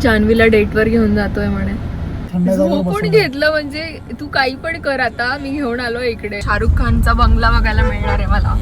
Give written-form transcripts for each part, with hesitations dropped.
जान्हवीला डेटवर घेऊन जातोय म्हणे. झोपून घेतलं म्हणजे तू काही पण कर, आता मी घेऊन आलो इकडे. शाहरुख खानचा बंगला बघायला मिळणार आहे मला.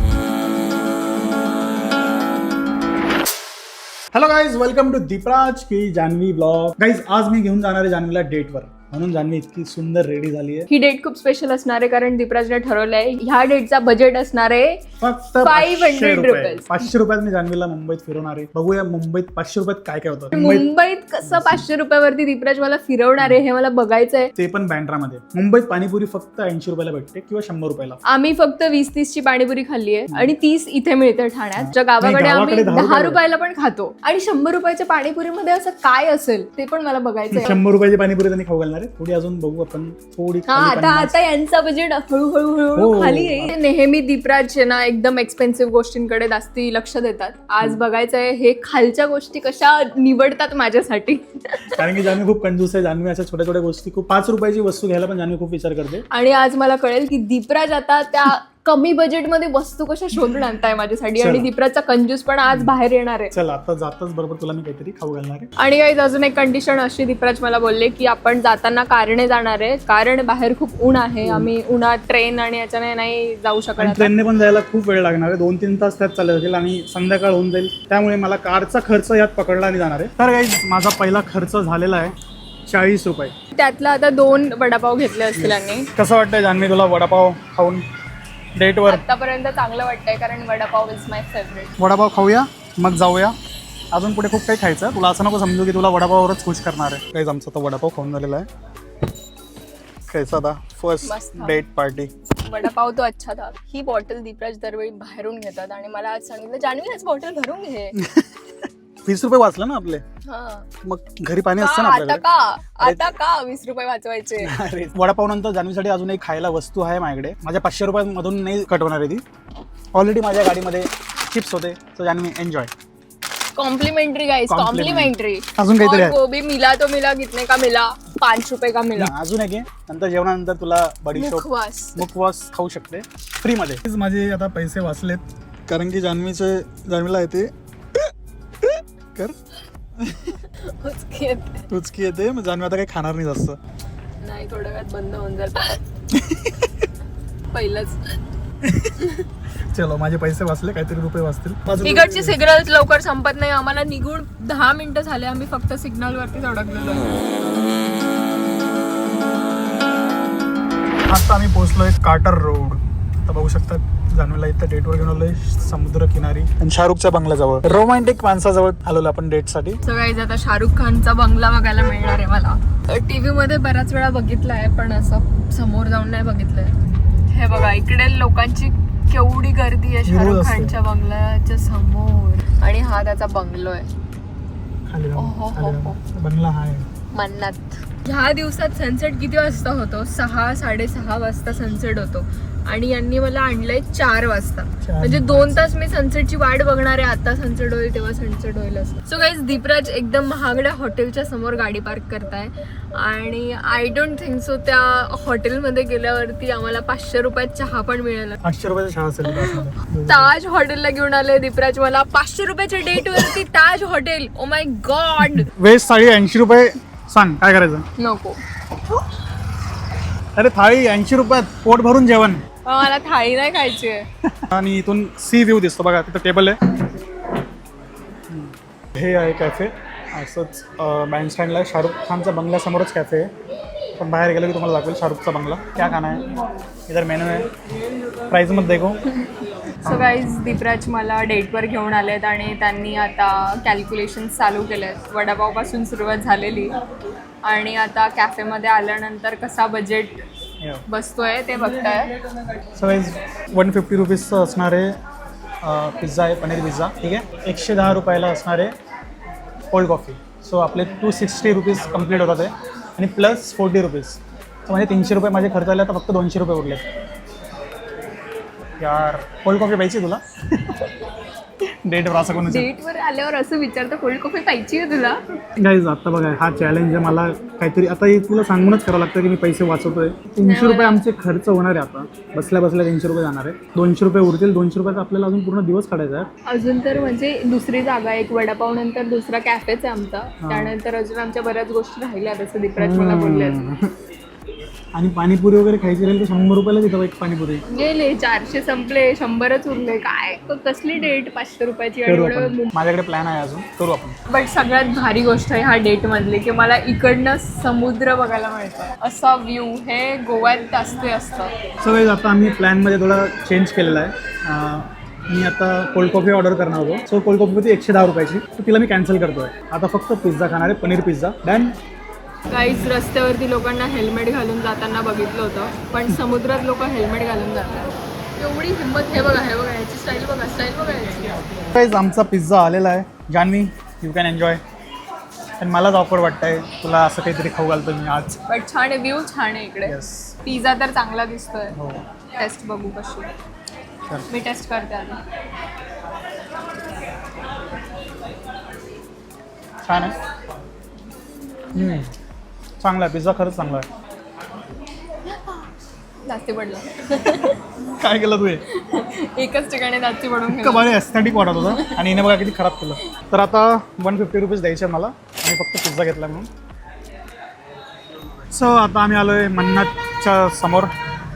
Hello guys, welcome to Deepraj की जान्हवी ब्लॉग. गाईज आज मी घेऊन जाणार आहे जान्हवीला डेटवर, म्हणून जान्हवी इतकी सुंदर रेडी झाली आहे. ही डेट खूप स्पेशल असणार आहे कारण दीपराजने ठरवलंय ह्या डेटचा बजेट असणार आहे फक्त 500 रुपये. 500 रुपयात मी जान्हवीला मुंबईत फिरवणार आहे. बघूया मुंबईत 500 रुपयात काय काय होतं. मुंबईत कसं 500 रुपयावरती दीपराज मला फिरवणार आहे हे मला बघायचंय. ते पण बँड्रामध्ये. मुंबईत पाणीपुरी फक्त 80 रुपयाला भेटते किंवा 100 रुपयाला. आम्ही फक्त 20-30 ची पाणीपुरी खाल्ली आहे आणि 30 इथे मिळते ठाण्यात. ज्या गावाकडे आम्ही 10 रुपयाला पण खातो. आणि 100 रुपयाच्या पाणीपुरीमध्ये असं काय असेल ते पण मला बघायचंय. 100 रुपयाची पाणीपुरी त्यांनी खाऊ घालणार आहे. थोडी अजून बघू आपण, थोडी. आता यांचा बजेट हळूहळू खाली आहे. नेहमी दीपराज ना एकदम एक्सपेन्सिव्ह गोष्टींकडे जास्ती लक्ष देतात. आज बघायचंय हे खालच्या गोष्टी कशा निवडतात माझ्यासाठी. कारण की जान्हवी खूप कंजूस आहे. जान्हवी अशा छोट्या छोट्या गोष्टी, खूप 5 रुपयाची वस्तू घ्यायला पण जान्हवी खूप विचार करते. आणि आज मला कळेल की दीपराज आता त्या कमी बजेटमध्ये वस्तू कशा शोधून आणताय माझ्यासाठी. आणि दीपराजचा कंजूस पण आज बाहेर येणार आहे. चल आता जाताच बरोबर तुला मी काहीतरी खाऊ घालणार आहे. आणि गाईज अजून एक कंडिशन अशी, दीपराज मला बोलले की आपण जाताना कारने जाणार आहे कारण बाहेर खूप ऊन आहे. आम्ही उन्हात ट्रेन आणि याच्याने नाही जाऊ शकत. ट्रेनने पण जायला खूप वेळ लागणार आहे. 2-3 तास त्यात चालत असेल आणि संध्याकाळ होऊन जाईल. त्यामुळे मला कारचा खर्च यात पकडला आणि जाणार आहे. तर गाईज माझा पहिला खर्च झालेला आहे 40 रुपये. त्यातला आता 2 वडापाव घेतले असतील. आणि कसं वाटतंय जान्हवी तुला वडापाव खाऊन डेटवर? आतापर्यंत चांगलं वाटतंय कारण vada pav is my favourite. Vada pav खाऊया मग जाऊया. अजून पुढे खूप काही खायचं. तुला असं नको समजू की तुला वडापाववरच खुश करणार आहे. काही आमचा तो वडापाव खाऊन झालेला आहे. खायचा आता फर्स्ट डेट पार्टी. वडापाव तो अच्छा था. ही बॉटल दीपराज दरवेळी बाहेरून घेतात आणि मला आज सांगितलं जान्हवी आज बॉटल भरून घे. 20 रुपये वाचलं ना आपले. मग घरी पाणी असतं ना आपल्याकडे. आता का 20 रुपये वाचवायचे. अरे वडापाव नंतर जान्हवीसाठी अजून एक खायला वस्तू आहे माझ्याकडे. माझ्या 500 रुपयांमधून नाही कटवणार आहे ती. ऑलरेडी माझ्या गाडीमध्ये चिप्स होते. तर Janhavi enjoy. Complimentary guys, complimentary. अजून काहीतरी आहे. गोभी मिला तो मिला, कितने का मिला? 5 रुपये का मिला. अजून एक आहे. नंतर जेवणानंतर तुला बडीशोप मुखवास खाऊ शकते फ्री मध्ये. माझे आता पैसे वाचलेत कारण की जान्हवीला येते कर उचकी येते. मग जान्हवी आता काही खाणार नाही जास्त. नाही, थोड्या वेळात बंद होऊन जाईल. पहिलंच. चलो माझे पैसे वाचले, काहीतरी रुपये वाचतील. इकडची सिग्नल लवकर संपत नाही. आम्हाला निघून 10 मिनिटं झाले. आम्ही फक्त सिग्नल वरतीच अडकलेलो. आता आम्ही पोहोचलोय कार्टर रोड. आता बघू शकता जान्हवीला इथं डेटवर घेऊन आलोय समुद्र किनारी आणि शाहरुखच्या बंगल्याजवळ. रोमॅन्टिक माणसाजवळ आलेलो आपण डेटसाठी. सो गाईज आता शाहरुख खानचा बंगला बघायला मिळणार आहे मला. टीव्ही मध्ये बऱ्याच वेळा बघितलं आहे पण असं समोर जाऊन नाही बघितलंय. हे बघा इकडे लोकांची केवढी गर्दी आहे शाहरुख खानच्या बंगल्याच्या समोर. आणि हा त्याचा बंगलो आहे. बंगला हा आहे मन्नत. ह्या दिवसात सनसेट किती वाजता होतो? 6-6:30 वाजता सनसेट होतो. आणि यांनी मला आणलंय 4 वाजता. म्हणजे 2 तास मी सनसेटची वाट बघणार आहे. आता सनसेट होईल तेव्हा सनसेट होईल असं. सो गाईज दीपराज एकदम महागड्या हॉटेलच्या समोर गाडी पार्क करताय. आणि आय डोंट थिंक सो त्या हॉटेलमध्ये गेल्यावरती आम्हाला 500 रुपयात चहा पण मिळेल. 500 रुपयाचा चहा असेल. ताज हॉटेलला घेऊन आले दीपराज मला 500 रुपयाच्या डेट वरती. Taj hotel, oh my god. Veg thali 80 रुपये. सांग काय करायचं? नको. अरे थाळी 80 रुपयात पोट भरून जेवण. मला थाळी नाही खायची आहे. आणि इथून सी व्ह्यू दिसतो बघा. तिथं टेबल आहे. हे आहे कॅफे. असंच बँडस्टँडला शाहरुख खानच्या बंगल्यासमोरच कॅफे आहे. पण बाहेर गेलं की तुम्हाला दाखवेल शाहरुखचा बंगला. क्या खाना आहे इधर मेनू आहे. प्राईज मध्ये देखो. सो गाईज दीपराज मला डेटवर घेऊन आलेत आणि त्यांनी आता कॅल्क्युलेशन चालू केले आहेत. वडापावपासून सुरुवात झालेली आणि आता कॅफेमध्ये आल्यानंतर कसा बजेट बसतोय ते बघताय. सो गाईज 150 रुपीजचं असणार आहे पिझ्झा आहे, पनीर पिझ्झा. ठीक आहे. 110 रुपयाला असणार आहे कोल्ड कॉफी. सो आपले 260 रुपीज कंप्लीट होतात आहे आणि प्लस 40 रुपीज. सो म्हणजे 300 रुपये माझे खर्च आले. आता फक्त 200 रुपये उरले. यार कोल्ड कॉफी पाहिजे तुला? डेटवर असं कोणी डेटवर आल्यावर असं विचारतं कोल्ड कॉफी पाहिजे आहे तुला? गाईज आता बघा हा चॅलेंज आहे मला काहीतरी आता हे तुला सांगूनच करावं लागतं की मी पैसे वाचवतोय 300 रुपये आमचे खर्च होणार आहे आता बसल्या बसल्या 300 रुपये जाणार आहे 200 रुपये उरतील 200 रुपयाचा आपल्याला अजून पूर्ण दिवस काढायचा आहे अजून तर म्हणजे दुसरी जागा एक वडापाव नंतर दुसरा कॅफेच आहे आमचा त्यानंतर अजून आमच्या बऱ्याच गोष्टी राहिल्या असं दीपराज मला बोलले आणि पाणीपुरी वगैरे खायची राहील तर 100 रुपयाला देतो एक पाणीपुरी गेले 400 संपले 100च उरले काय कसली डेट 500 रुपयाची आणि करू एवढं आपण. माझ्याकडे प्लॅन आहे अजून करू आपण बट सगळ्यात भारी गोष्ट आहे ह्या डेट मधली की मला इकडनं समुद्र बघायला मिळतं असा व्ह्यू हे गोव्यात जास्त असतं सगळे आता आम्ही प्लॅनमध्ये थोडा चेंज केलेला आहे मी आता कोल्ड कॉफी ऑर्डर करणार होतो सो कोल्ड कॉफी होती 110 रुपयाची तर तिला मी कॅन्सल करतोय आता फक्त पिझ्झा खाणार आहे पनीर पिझ्झा डन काहीच रस्त्यावरती लोकांना हेल्मेट घालून जाताना बघितलं होतं पण समुद्रात लोक हेल्मेट घालून जातात एवढी हिंमत हे बघा याची स्टाईल बघा याची गाईज आमचा पिझ्झा आलेला आहे जान्हवी यू कॅन एन्जॉय आणि मलाच ऑफर वाटतंय तुला असं काहीतरी खाऊ घालतो मी आज बट छान आहे व्ह्यू छान आहे इकडे येस पिझ्झा तर चांगला दिसतोय हो टेस्ट बघू कशी चल मी टेस्ट करते आधी छान आहे चांगला आहे पिझ्झा खरंच चांगला आहे जास्ती पडलं काय केलं तू हे एकच ठिकाणी जास्ती पडून इतकं भारी एस्थेटिक वाटत होतं आणि हिने बघा किती खराब केलं तर आता 150 रुपीज द्यायचे मला आणि फक्त पिझ्झा घेतला म्हणून सो आता आम्ही आलो आहे मन्नतच्या समोर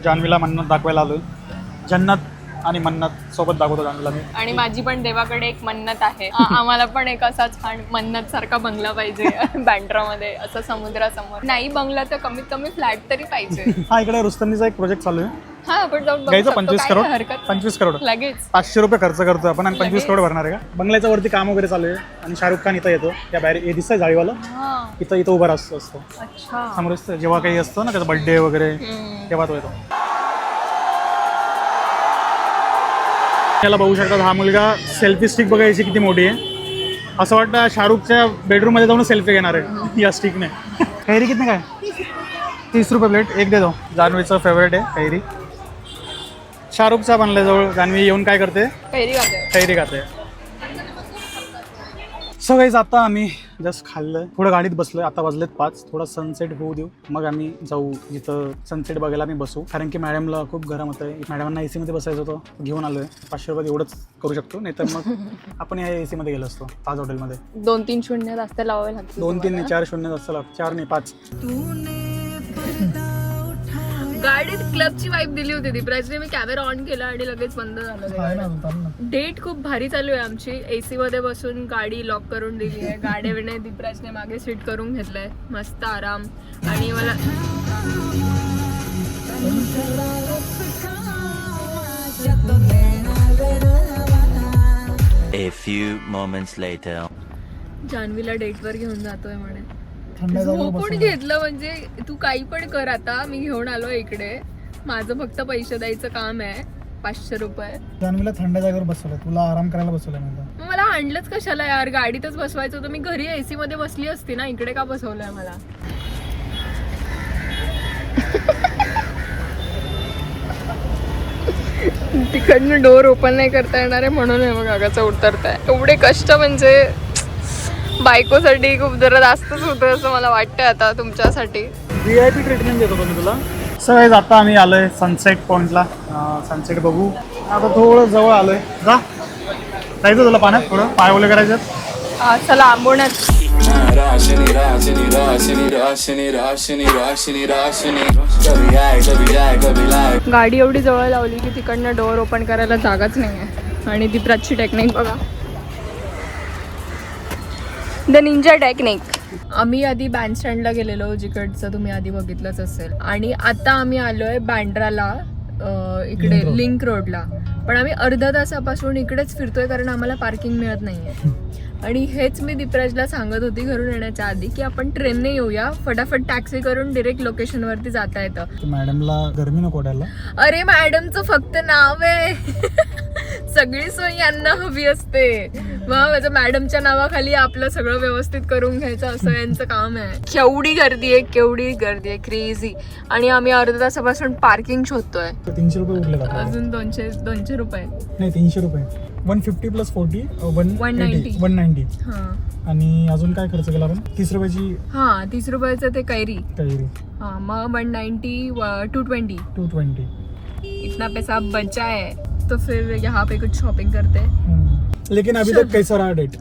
जान्हवीला मन्नत दाखवायला आलो आहे जन्नत आणि मन्नत सोबत दाखवतो जान्हवीला मी आणि माझी पण देवाकडे एक मन्नत आहे आम्हाला पण एक असा छान मन्नत सारखा बंगला पाहिजे बँड्रामध्ये असं समुद्रासमोर नाही बंगला तर कमीत कमी फ्लॅट तरी पाहिजे हा इकडे रुस्तमनीचा एक प्रोजेक्ट चालू आहे हा आपण जाऊन बघू घ्यायचं शकतो, 25 काय करोड हरकत 25 करोड लगेच 500 रुपये खर्च करतो आपण आणि 25 करोड भरणार आहे का बंगल्याच्या वरती काम वगैरे चालू आहे आणि शाहरुख खान इथं येतो त्या बाहेर हे दिसतंय जाळीवाला हा इथं उभा असतो अच्छा समोर जेव्हा काही असतं ना त्याचा बर्थडे वगैरे तेव्हा तो येतो त्याला बघू शकतात हा मुलगा सेल्फी स्टिक बघायची किती मोठी आहे असं वाटतं शाहरुखच्या बेडरूममध्ये जाऊन सेल्फी घेणार आहे या स्टिकने कैरी कितने काय 30 रुपये प्लेट एक दे दो जान्हवीचं फेवरेट आहे कैरी शाहरुखचा बनल्याजवळ जान्हवी येऊन काय करते कैरी खाते कैरी खाते सो गाईज आता आम्ही जस्ट खाल्लं थोडं गाडीत बसलोय आता वाजलेत 5 थोडा सनसेट होऊ देऊ मग आम्ही जाऊ जिथं सनसेट बघायला आम्ही बसू कारण की मॅडमला खूप गरम होतं आहे मॅडमांना AC मध्ये बसायचं होतं घेऊन आलोय 500 रुपये एवढंच करू शकतो नाही तर मग आपण या AC मध्ये गेलो असतो ताज हॉटेलमध्ये 2-3 शून्य जास्त लावावे लागतील 2-3 नाही 4 शून्य असतं 4 नाही 5 गाडीत क्लबची वाईब दिली होती दीपराजने मी कॅमेरा ऑन केला आणि लगेच बंद झालं डेट खूप भारी चालू आहे आमची AC मध्ये बसून गाडी लॉक करून दिली आहे गाड्याने दीपराजने मागे सीट करून घेतलंय मस्त आराम आणि मला A few moments later. जान्हवीला डेटवर घेऊन जातोय म्हणे झोपून घेतलं म्हणजे तू काही पण कर आता मी घेऊन आलो इकडे माझं फक्त पैसे द्यायचं काम आहे 500 रुपये जान्हवीला थंड जागेवर बसवलं तुला आराम करायला बसवलं मग मला आणलंच कशाला यार गाडीतच बसवायचं होतं मी घरी AC मध्ये बसली असती ना इकडे का बसवलंय मला तिकडनं डोर ओपन नाही करता येणार आहे म्हणून हे बघ आगाचं उतरताय एवढे कष्ट म्हणजे बायकोसाठी खूप जरा जास्तच होतं असं मला वाटतं आता तुमच्यासाठी VIP ट्रीटमेंट देतो मी तुला सगळेच आता आम्ही आलोय सनसेट पॉइंटला सनसेट बघू आता थोडं जवळ आलोय जा जायचं तुला पाण्यात थोडं पाय ओले करायचं चला आंबवण्यात Rashini, Rashini, Rashini, Rashini, Rashini, Rashini, Rashini. Kabhi aaye, kabhi jaye, kabhi laye. गाडी एवढी जवळ लावली की तिकडनं डोअर ओपन करायला जागाच नाही आहे आणि ती प्राची टेक्निक बघा द निंजा टेक्निक आम्ही आधी बँडस्टँडला गेलेलो जिकडचं तुम्ही आधी बघितलंच असेल आणि आता आम्ही आलोय बँड्राला इकडे लिंक रोडला पण आम्ही अर्धा तासापासून इकडेच फिरतोय कारण आम्हाला पार्किंग मिळत नाहीये आणि हेच मी दीपराजला सांगत होती घरून येण्याच्या आधी की आपण ट्रेनने येऊया फटाफट टॅक्सी करून डिरेक्ट लोकेशनवरती जाता येतं मॅडमला गरमी नको वाटायला अरे मॅडमचं फक्त नाव आहे सगळी सोय यांना हवी असते. मग माझ्या मॅडमच्या नावाखाली आपलं सगळं व्यवस्थित करून घ्यायचं असं यांचं काम आहे. केवढी गर्दी आहे क्रेझी. आणि आम्ही अर्धा तासापासून पार्किंग शोधतोय. 300 रुपये उरले का? अजून 200 रुपये नाही 300 रुपये. 150 प्लस 40 190. 190. हा आणि अजून काय खर्च केला आपण? 30 रुपयाची 30 रुपयाचं ते कैरी. कैरी. हाँ मग 190 220 इतना पैसा बचा है तो फिर यहाँ पे कुछ शॉपिंग करते हैं. लेकिन अभी तक कैसा रहा डेट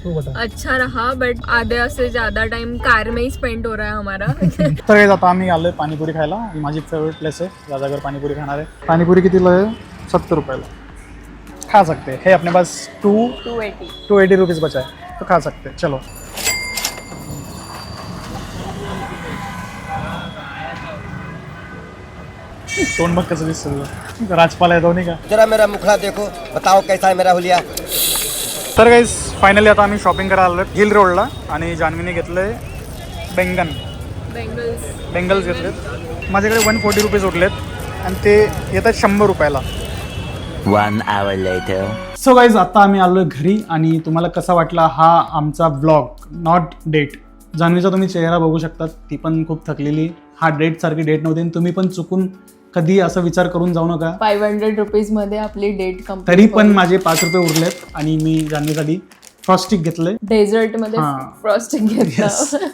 तो बता. अच्छा रहा बट आधे से ज्यादा टाइम कार में ही स्पेंड हो रहा है हमारा. तर काय आता आम्ही आलोय पाणीपुरी खायला. माझी फेवरेट प्लेस आहे. दादागर पाणीपुरी खाणार आहे. पाणीपुरी कितीला आहे? 70 रुपयाला. खा सकते हैं. है अपने पास 280 रुपीज़ बचा है तो खा सकते हैं. चलो. तोंड बघ कसं दिसतं. राजपाल आहे दोन्ही का. जरा मेरा मुखड़ा देखो, बताओ कैसा है मेरा हुलिया. तर गाईज फायनली आता आम्ही शॉपिंग करायला आलो हिल रोडला. आणि जान्हवीने घेतलंय बेंगल्स घेतलेत. माझ्याकडे 140 रुपीज उरलेत आणि ते येतात 100 रुपयाला. 1 hour later. सो गाईज आता आम्ही आलो घरी. आणि तुम्हाला कसा वाटला हा आमचा व्लॉग, नॉट डेट. जान्हवीचा तुम्ही चेहरा बघू शकता, ती पण खूप थकलेली. हा डेट सारखी डेट नव्हती. आणि तुम्ही पण चुकून कधी असा विचार करून जाऊ नका. 500 रुपीज मध्ये आपली डेट कंप्लीट. तरी पण माझे 5 रुपये उरलेत. आणि मी जान्हवीसाठी फ्रॉस्टिक घेतलंय. डेझर्ट मध्ये फ्रॉस्टिंग घेतलं.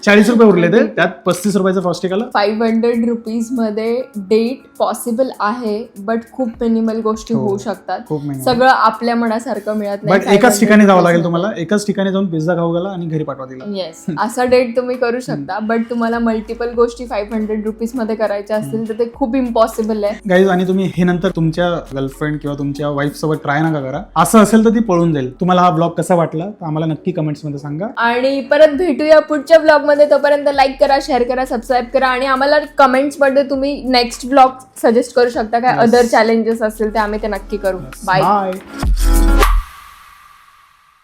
40 रुपये उरले ते, त्यात 35 रुपयाचं फ्रॉस्टिक आलं. 500 रुपीज मध्ये डेट पॉसिबल आहे बट खूप मिनिमल गोष्टी होऊ शकतात. खूप minimal. सगळं आपल्या मनासारखं मिळत बट एकाच ठिकाणी जावं लागेल तुम्हाला. एकाच ठिकाणी जाऊन पिझ्झा खाऊ गेला आणि घरी पाठवा दिला. येस असा डेट तुम्ही करू शकता. बट तुम्हाला मल्टिपल गोष्टी 500 रुपीज मध्ये करायच्या असतील तर ते खूप इम्पॉसिबल आहे गाईज. आणि तुम्ही हे नंतर तुमच्या गर्लफ्रेंड किंवा तुमच्या वाईफ सोबत ट्राय नका करा. असं असेल तर ती पळून जाईल. तुम्हाला हा ब्लॉग कसा वाटला तर आम्हाला नक्की कमेंट्स मध्ये सांगा. आणि परत भेटूया पुढच्या ब्लॉग मध्ये. तोपर्यंत लाईक करा, शेअर करा, सबस्क्राईब करा. आणि आम्हाला कमेंट्स मध्ये तुम्ही नेक्स्ट ब्लॉग सजेस्ट करू शकता. काय अदर चॅलेंजेस असतील ते आम्ही ते नक्की करू. बाय.